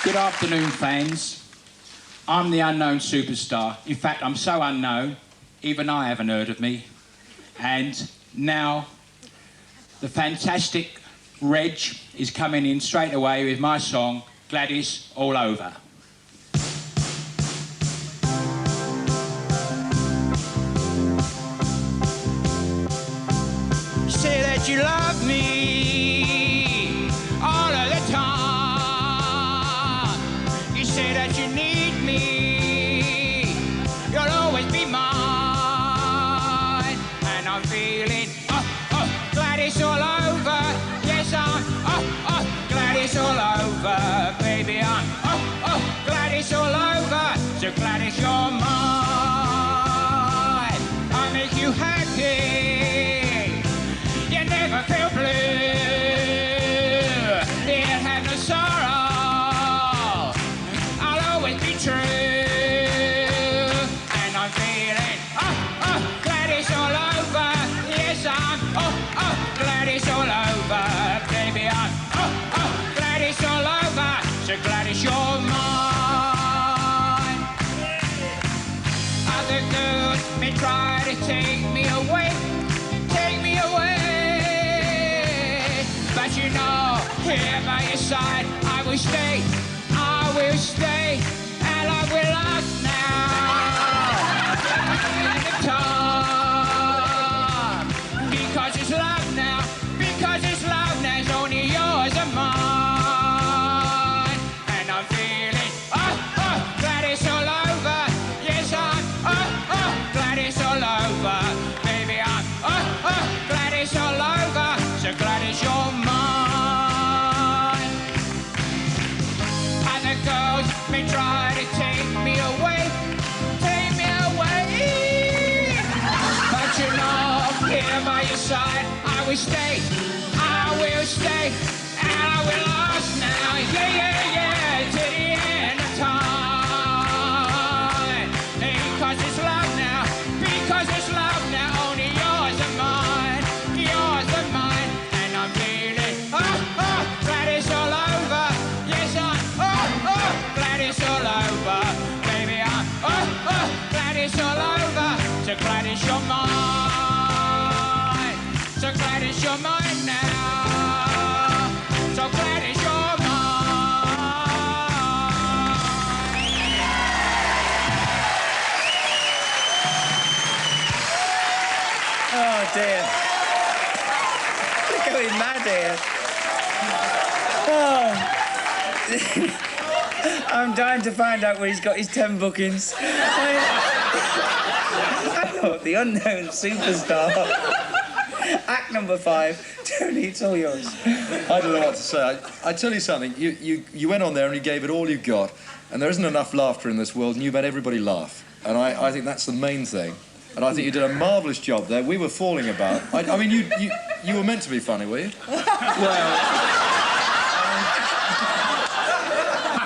Good afternoon, fans. I'm the unknown superstar. In fact, I'm so unknown, even I haven't heard of me. And now, the fantastic Reg is coming in straight away with my song, Gladys All Over. Say that you love me all of the time. You say that you need me, you'll always be mine. And I'm feeling, glad it's all over. Yes, I'm, glad it's all over. Baby, I'm, glad it's all over. So glad it's your mind. I make you happy. Never feel blue, didn't have no sorrow, I'll always be true, and I'm feeling, glad it's all over, yes I'm, glad it's all over, baby I'm, glad it's all over, so glad it's your mind. Other girls may try to take me away, but you know, here by your side, I will stay, and I will last now. Because it's love now, it's only yours and mine. And I'm feeling, glad it's all over. Yes, I'm, glad it's all over. Baby, I'm, glad it's all over. So glad it's your mind. Other girls may try to take me away, but you know, here by your side, I will stay, and I will last now, yeah, to the end of time. Because it's love now, only yours and mine, and I'm feeling, glad it's all over, yes I'm, glad it's all over, baby I'm, glad it's all over, so glad it's your mind, so glad it's your mind now, so glad it's your mind. Oh dear. We're going mad here. Oh. I'm dying to find out where he's got his 10 bookings. Oh, the unknown superstar. Act number 5. Tony, it's all yours. I don't know what to say. I tell you something, you went on there and you gave it all you got, and there isn't enough laughter in this world, and you made everybody laugh. And I think that's the main thing. And I think you did a marvellous job there. We were falling about. I mean, you were meant to be funny, were you?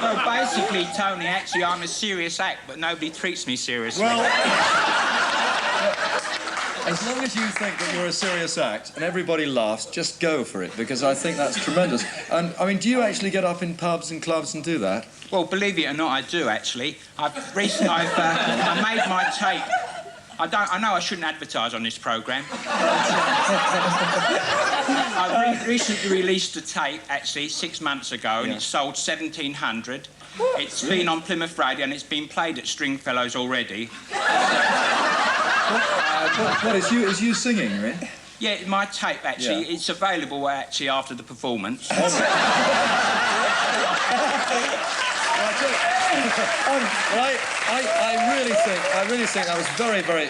Well, basically, Tony, actually, I'm a serious act, but nobody treats me seriously. Well, as long as you think that you're a serious act and everybody laughs, just go for it, because I think that's tremendous. And, I mean, do you actually get up in pubs and clubs and do that? Well, believe it or not, I do, actually. I made my tape. I know I shouldn't advertise on this programme. I recently released a tape, actually, 6 months ago, and it sold 1,700. It's been on Plymouth Radio, and it's been played at Stringfellows already. What is you singing, you mean? Yeah, my tape, actually. Yeah. It's available, actually, after the performance. I really think that was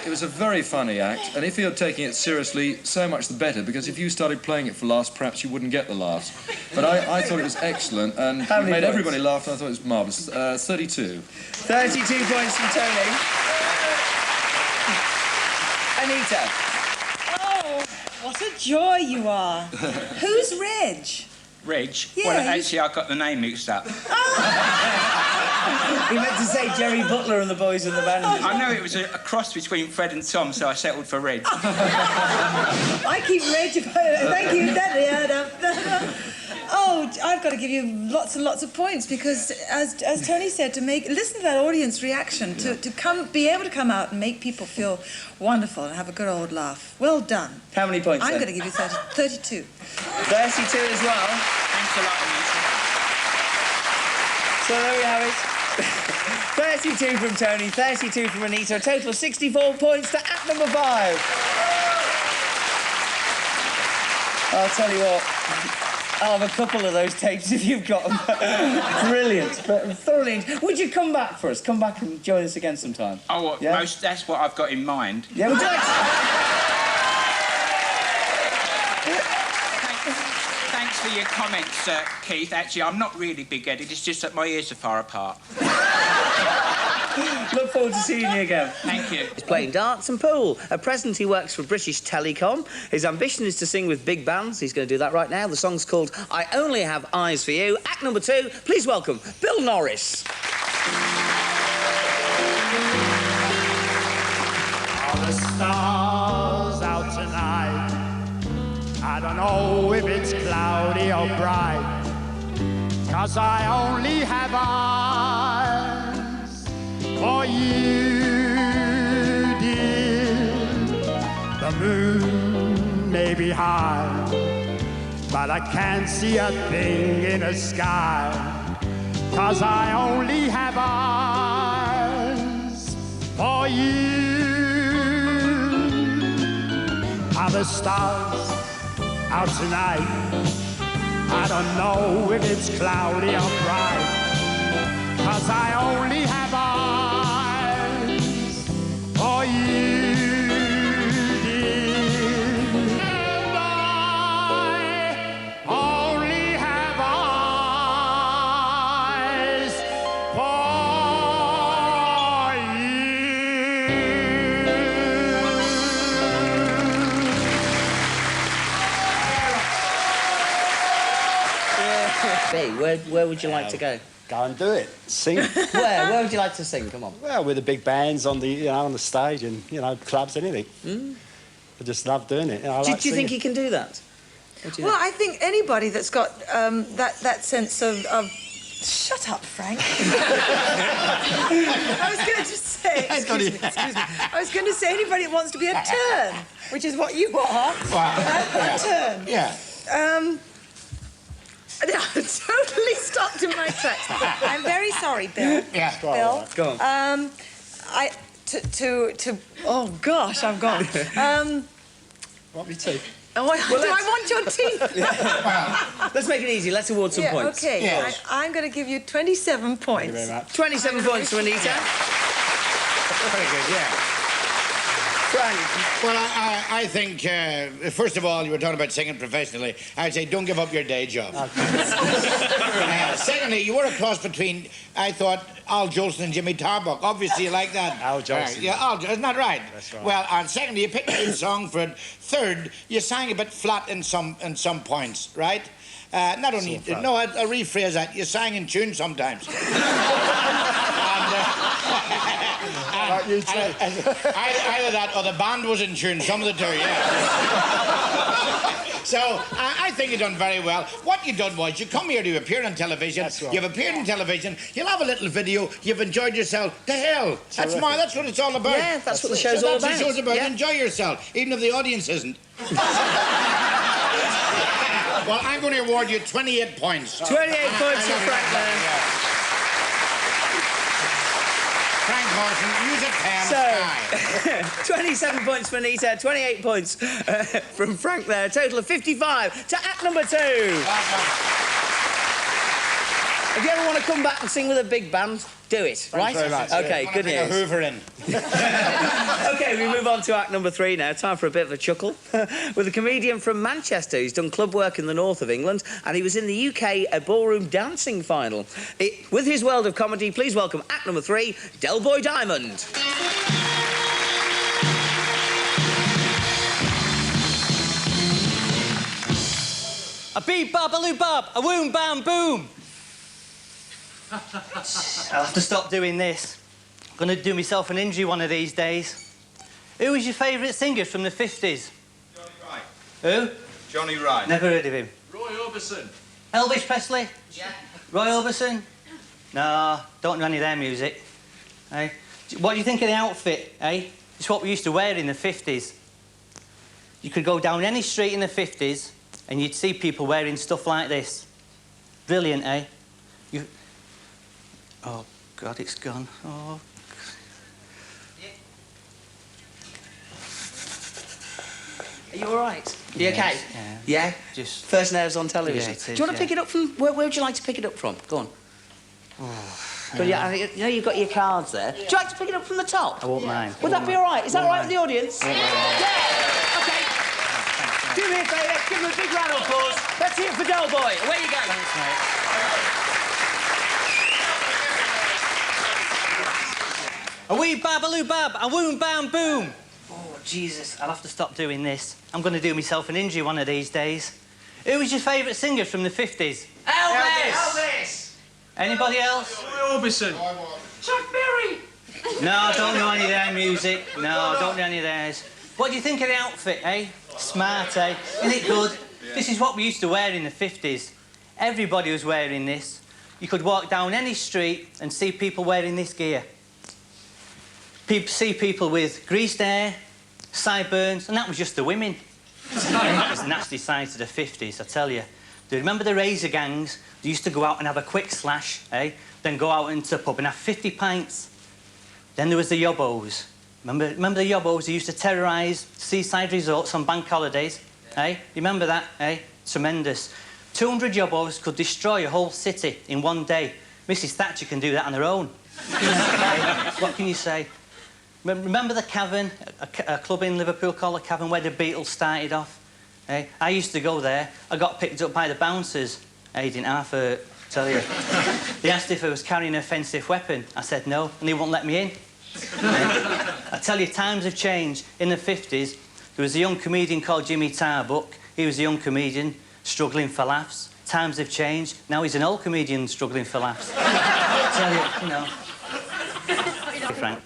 it was a very funny act, and if you're taking it seriously, so much the better, because if you started playing it for laughs, perhaps you wouldn't get the laughs. But I thought it was excellent, and it made everybody laugh, and I thought it was marvellous. 32. 32 points from Tony. Anita. Oh, what a joy you are. Who's Reg? Reg? Yeah, well, actually, I got the name mixed up. He meant to say Jerry Butler and the Boys in the Band. I know it was a cross between Fred and Tom, so I settled for Reg. I keep Reg. Thank you. Oh, I've got to give you lots and lots of points because, as Tony said, listen to that audience reaction, to be able to come out and make people feel wonderful and have a good old laugh. Well done. How many points I'm then? going to give you 32. 32 as well. Thanks a lot, Anita. So there we have it. 32 from Tony, 32 from Anita, a total of 64 points to act number 5. I'll tell you what, I'll have a couple of those tapes if you've got them. Brilliant, thoroughly. Would you come back for us? Come back and join us again sometime. Oh, well, Yeah? that's what I've got in mind. Yeah, would you like to... Thanks for your comments, Keith. Actually, I'm not really big-headed. It's just that my ears are far apart. Look forward to seeing you again. Thank you. He's playing darts and pool. At present, he works for British Telecom. His ambition is to sing with big bands. He's going to do that right now. The song's called I Only Have Eyes for You. Act number 2, please welcome Bill Norris. Are the stars out tonight? I don't know if it's cloudy or bright, 'cause I only have eyes for you, dear. The moon may be high, but I can't see a thing in the sky, 'cause I only have eyes for you. Are the stars out tonight? I don't know if it's cloudy or bright, 'cause I only have eyes for you, dear. And I only have eyes for B, where would you like to go? Go and do it. Sing. Where would you like to sing? Come on. Well, with the big bands on the on the stage and clubs, anything. I just love doing it. I Do like you think singing. he can do that? What do you Well, I think anybody that's got that sense of... Shut up, Frank. I was going to say... Excuse me. I was going to say anybody that wants to be a turn, which is what you are. A turn. Yeah. I totally stopped in my tracks. I'm very sorry, Bill. Yeah. Bill. Go on. Oh gosh, I've gone. Want me to? Do I want your teeth? Let's make it easy. Let's award some Yeah, points. okay. Yes. I'm going to give you 27 points. Thank you very much. 27 points to Anita. Very good, yeah. Frank. Well, I think, first of all, you were talking about singing professionally. I'd say don't give up your day job. Secondly, you were a cross between, I thought, Al Jolson and Jimmy Tarbuck. Obviously, you like that. Al Jolson. Yeah, Al, isn't that right? That's right. Well, and secondly, you picked a good song for it. Third, you sang a bit flat in some points, right? Not only, no, I'll rephrase that. You sang in tune sometimes. Like you too. Either that or the band was in tune, some of the two, yeah. So, I think you've done very well. What you've done was, you come here to appear on television. That's right. You've appeared on television. You'll have a little video. You've enjoyed yourself. To hell. That's what it's all about. Yeah, that's what the show's all That's what about. the show's about. Yeah. Enjoy yourself, even if the audience isn't. Well, I'm going to award you 28 points. 28 points to Frank then. Frank Morrison, use a pen. So, 27 points for Anita, 28 points from Frank there, a total of 55 to act number 2. If you ever want to come back and sing with a big band, do it, right? very much. Okay, good Bring a news. Hoover in. Okay, we move on to act number 3 now. Time for a bit of a chuckle. With a comedian from Manchester. He's done club work in the north of England, and he was in the UK ballroom dancing final. With his world of comedy, please welcome act number 3, Del Boy Diamond. A beep, bop, a loop, bop, a woom, bam, boom. I'll have to stop doing this. I'm going to do myself an injury one of these days. Who was your favourite singer from the 50s? Johnny Wright. Who? Johnny Wright. Never heard of him. Roy Orbison. Elvis Presley? Yeah. Roy Orbison? No, don't know any of their music. Eh? What do you think of the outfit, eh? It's what we used to wear in the 50s. You could go down any street in the 50s and you'd see people wearing stuff like this. Brilliant, eh? Oh, God, it's gone. Oh. Are you all right? You okay? Yeah. Yeah? Just... First nerves on television. Yeah, it is, Do you want to pick it up from... Where would you like to pick it up from? Go on. But yeah, you know you've got your cards there. Would you like to pick it up from the top? I won't mind. Would that be all right? Is that all right with the audience? Yeah! OK. Do me a favour, give them a big round of applause. Let's hear it for Del Boy. Away you go. Thanks, mate. A wee babaloo bab, a woom bam boom. Oh, Jesus, I'll have to stop doing this. I'm going to do myself an injury one of these days. Who was your favourite singer from the 50s? Elvis! Elvis! Anybody else? Roy Orbison. Chuck Berry. No, I don't know any of their music. No, I don't know any of theirs. What do you think of the outfit, eh? Smart, eh? Isn't it good? Yeah. This is what we used to wear in the 50s. Everybody was wearing this. You could walk down any street and see people wearing this gear. See people with greased hair, sideburns, and that was just the women. It was nasty sides of the 50s, I tell you. Do you remember the razor gangs? They used to go out and have a quick slash, eh? Then go out into the pub and have 50 pints. Then there was the yobbos. Remember the yobbos who used to terrorise seaside resorts on bank holidays? Yeah. Eh? You remember that, eh? Tremendous. 200 yobbos could destroy a whole city in one day. Mrs Thatcher can do that on her own. What can you say? Remember the Cavern, a club in Liverpool called the Cavern where the Beatles started off? Eh? I used to go there. I got picked up by the bouncers. They didn't half hurt, tell you. They asked if I was carrying an offensive weapon. I said no, and they wouldn't let me in. I tell you, times have changed. In the 50s, there was a young comedian called Jimmy Tarbuck. He was a young comedian struggling for laughs. Times have changed. Now he's an old comedian struggling for laughs. I tell you, you know. Frank.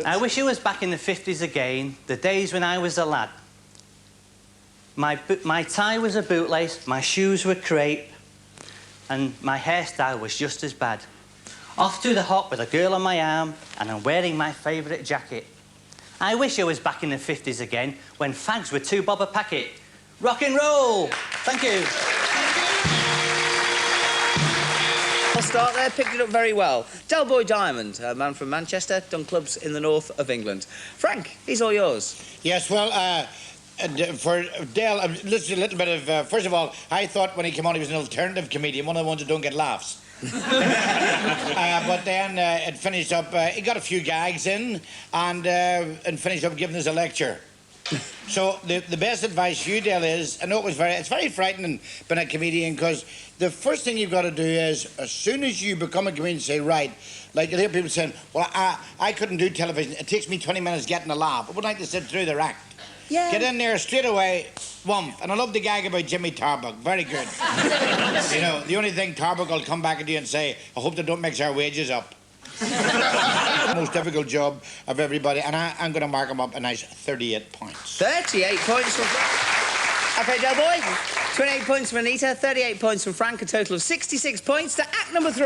I wish it was back in the 50s again, the days when I was a lad. My tie was a bootlace, my shoes were crepe, and my hairstyle was just as bad. Off to the hop with a girl on my arm, and I'm wearing my favourite jacket. I wish I was back in the 50s again, when fags were 2 bob a packet. Rock and roll! Thank you. I'll start there, picked it up very well. Del Boy Diamond, a man from Manchester, done clubs in the north of England. Frank, he's all yours. Yes, well, for Del, listen, a little bit of... first of all, I thought when he came on he was an alternative comedian, one of the ones that don't get laughs. But then it finished up... he got a few gags in and finished up giving us a lecture. So the best advice you, Del, is... I know it's very frightening being a comedian, because the first thing you've got to do is, as soon as you become a comedian, say, right, like you hear people saying, well, I couldn't do television. It takes me 20 minutes getting a laugh. I would like to sit through their act. Yeah. Get in there straight away, wump. And I love the gag about Jimmy Tarbuck. Very good. You know, the only thing Tarbuck will come back at you and say, I hope they don't mix our wages up. The most difficult job of everybody, and I'm going to mark him up a nice 38 points. 38 points from Frank. OK, Del Boy. 28 points from Anita, 38 points from Frank, a total of 66 points to act number 3.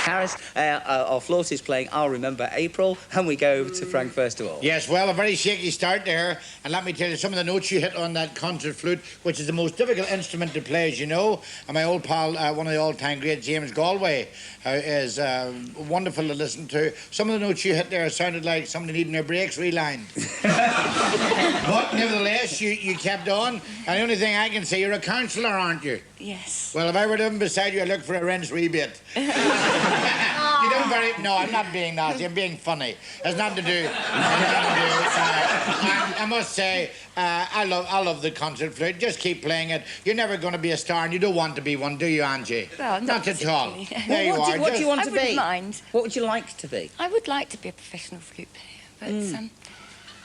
Harris, our flaut is playing I'll Remember April, and we go over to Frank first of all. Yes, well, a very shaky start there, and let me tell you, some of the notes you hit on that concert flute, which is the most difficult instrument to play, as you know, and my old pal, one of the all-time great, James Galway, is wonderful to listen to. Some of the notes you hit there sounded like somebody needing their brakes relined. But nevertheless, you kept on, and the only thing I can say, you're a counsellor, aren't you? Yes. Well, if I were living beside you, I'd look for a rent rebate. You don't very... No, I'm not being nasty. I'm being funny. There's nothing to do. I must say, I love the concert flute. Just keep playing it. You're never going to be a star, and you don't want to be one, do you, Angie? Well, not at all. There you are. What do you want to be? I wouldn't mind. What would you like to be? I would like to be a professional flute player, but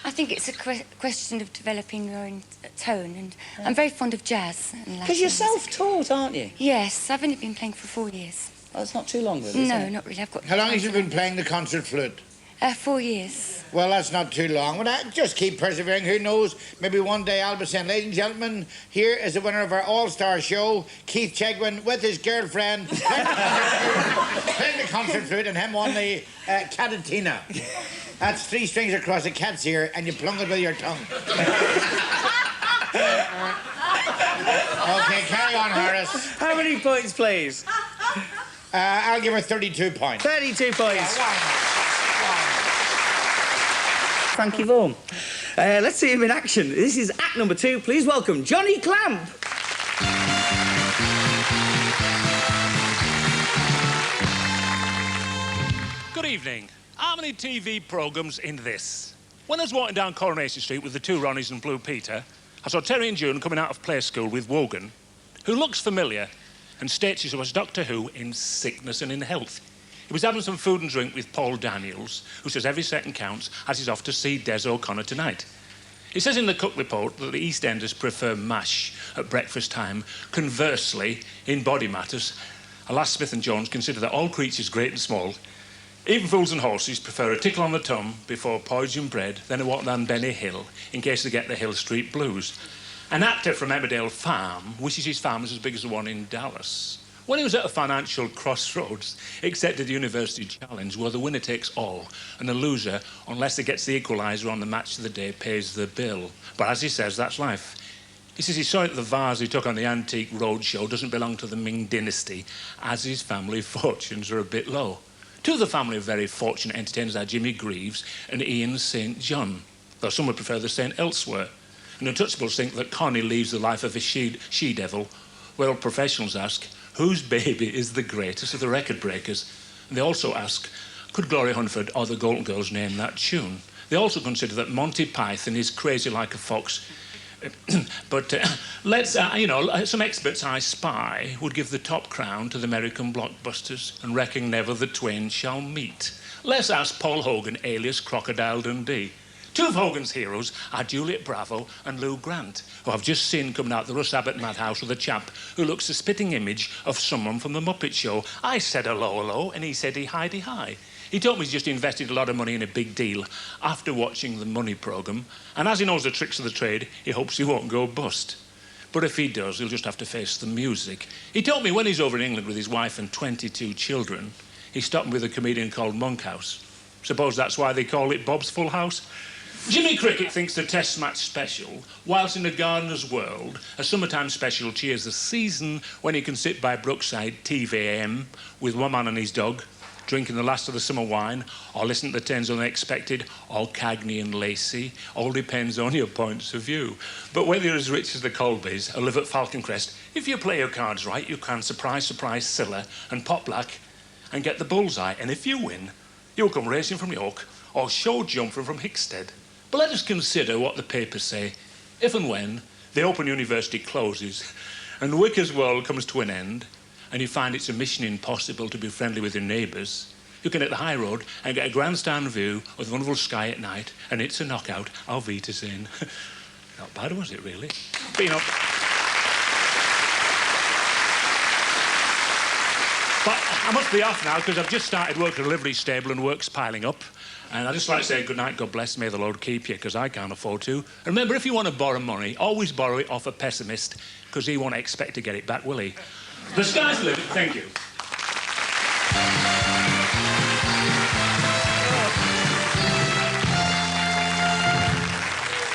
I think it's a question of developing your own tone, and I'm very fond of jazz. Because you're self-taught, aren't you? Yes, I've only been playing for 4 years. Oh, it's not too long, really. No, not really. I've got. How long have you been playing the concert flute? 4 years. Well, that's not too long. But just keep persevering. Who knows? Maybe one day I'll be saying, ladies and gentlemen, here is the winner of our all-star show, Keith Chegwin, with his girlfriend, playing the concert flute, and him on the catatina. That's 3 strings across a cat's ear, and you plung it with your tongue. Okay, carry on, Horace. How many points, please? I'll give her 32 points. 32 points. Why not? Frankie Vaughan. Let's see him in action. This is act number 2. Please welcome Johnny Clamp. Good evening. How many TV programmes in this? When I was walking down Coronation Street with the 2 Ronnies and Blue Peter, I saw Terry and June coming out of play school with Wogan, who looks familiar and states he was Doctor Who in sickness and in health. He was having some food and drink with Paul Daniels, who says every second counts, as he's off to see Des O'Connor tonight. He says in the Cook Report that the East Enders prefer mash at breakfast time. Conversely, in Body Matters, alas, Smith and Jones consider that all creatures, great and small, even fools and horses, prefer a tickle on the tongue before porridge and bread, then a walk down Benny Hill, in case they get the Hill Street blues. An actor from Emmerdale Farm wishes his farm was as big as the one in Dallas. When he was at a financial crossroads, he accepted the university challenge where the winner takes all and the loser, unless he gets the equaliser on the match of the day, pays the bill. But as he says, that's life. He says he saw it at the vase he took on the Antique Roadshow doesn't belong to the Ming dynasty, as his family fortunes are a bit low. 2 of the family of very fortunate entertainers are Jimmy Greaves and Ian St. John, though some would prefer the St. Elsewhere. And Untouchables think that Connie leaves the life of a she-devil, well, professionals ask, whose baby is the greatest of the record breakers? And they also ask, could Gloria Hunniford or the Golden Girls name that tune? They also consider that Monty Python is crazy like a fox. But some experts I spy would give the top crown to the American blockbusters and reckon never the twain shall meet. Let's ask Paul Hogan, alias Crocodile Dundee. 2 of Hogan's heroes are Juliet Bravo and Lou Grant, who I've just seen coming out the Russ Abbott madhouse with a chap who looks the spitting image of someone from the Muppet Show. I said hello, hello, and he said hi. He told me he's just invested a lot of money in a big deal after watching the Money programme, and as he knows the tricks of the trade, he hopes he won't go bust. But if he does, he'll just have to face the music. He told me when he's over in England with his wife and 22 children, he stopped with a comedian called Monkhouse. Suppose that's why they call it Bob's Full House? Jimmy Cricket thinks the Test Match special, whilst in a gardener's world, a summertime special cheers the season when he can sit by Brookside TVAM with one man and his dog, drinking the last of the summer wine, or listen to the Tens Unexpected, or Cagney and Lacey. All depends on your points of view. But whether you're as rich as the Colbys or live at Falcon Crest, if you play your cards right, you can surprise Scylla and Pop Black and get the bullseye. And if you win, you'll come racing from York or show jumping from Hickstead. But let us consider what the papers say. If and when the Open University closes and Wicker's world comes to an end and you find it's a mission impossible to be friendly with your neighbours, you can hit the high road and get a grandstand view of the wonderful sky at night, and it's a knockout. Auf Wiedersehen. Not bad, was it, really? But, but I must be off now because I've just started work at a livery stable and work's piling up. And I'd just like to say good night, God bless, may the Lord keep you, because I can't afford to. And remember, if you want to borrow money, always borrow it off a pessimist, because he won't expect to get it back, will he? The sky's the limit. Thank you.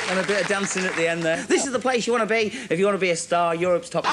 And a bit of dancing at the end there. This is the place you want to be if you want to be a star, Europe's top.